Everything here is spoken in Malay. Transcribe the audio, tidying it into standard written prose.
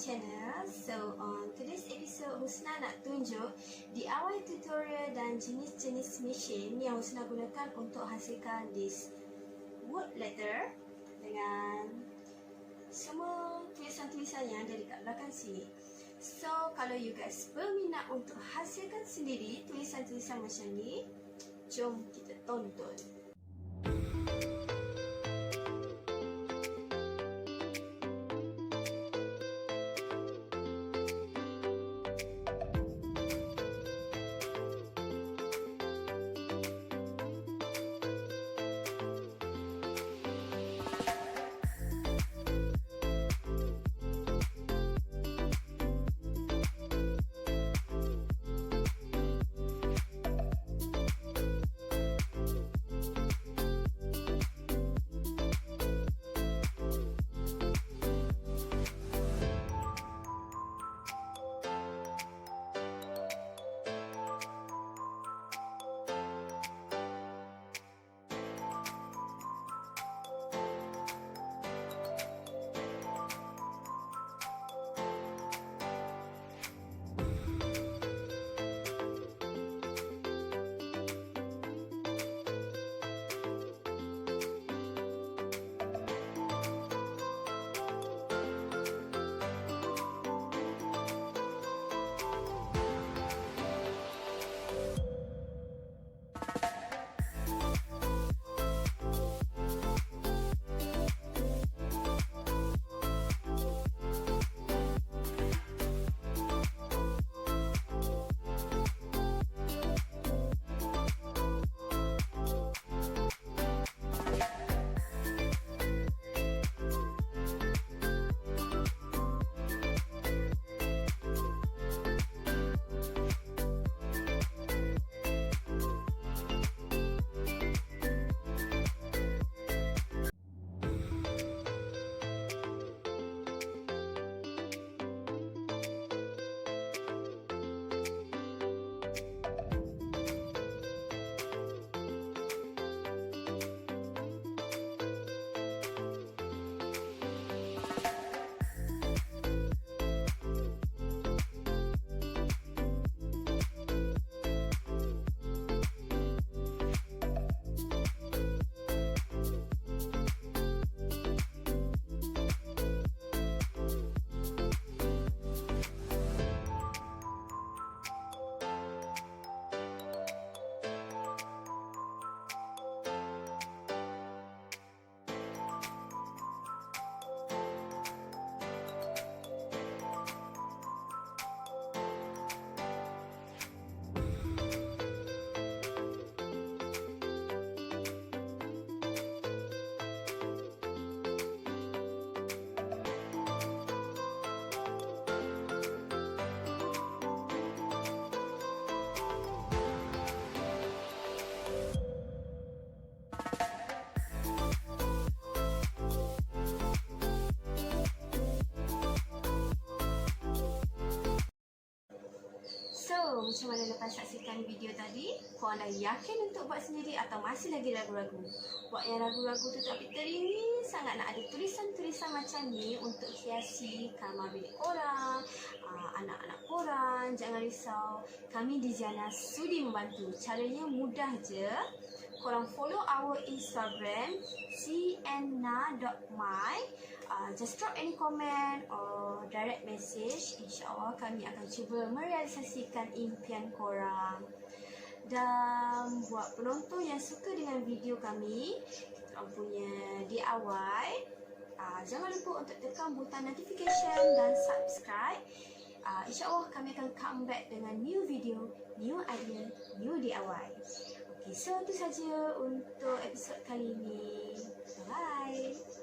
channel. So on today's episode, Husna nak tunjuk DIY tutorial dan jenis-jenis mesin yang Husna gunakan untuk hasilkan this wood letter dengan semua tulisan-tulisan yang ada dekat belakang sini. So kalau you guys berminat untuk hasilkan sendiri tulisan-tulisan macam ni, jom kita tonton. Macam mana lepas saksikan video tadi? Korang dah yakin untuk buat sendiri atau masih lagi ragu-ragu? Buat yang ragu-ragu tu tapi teringin sangat nak ada tulisan-tulisan macam ni untuk hiasi kamar bilik korang, anak-anak korang. Jangan risau, kami di Ziana sudi membantu. Caranya mudah je. Korang follow our Instagram cnna.my. Just drop any comment or direct message. InsyaAllah kami akan cuba merealisasikan impian korang. Dan buat penonton yang suka dengan video kami, korang punya DIY, jangan lupa untuk tekan butang notification dan subscribe. InsyaAllah kami akan come back dengan new video, new idea, new DIY. Okay, so itu saja untuk episod kali ini. Bye.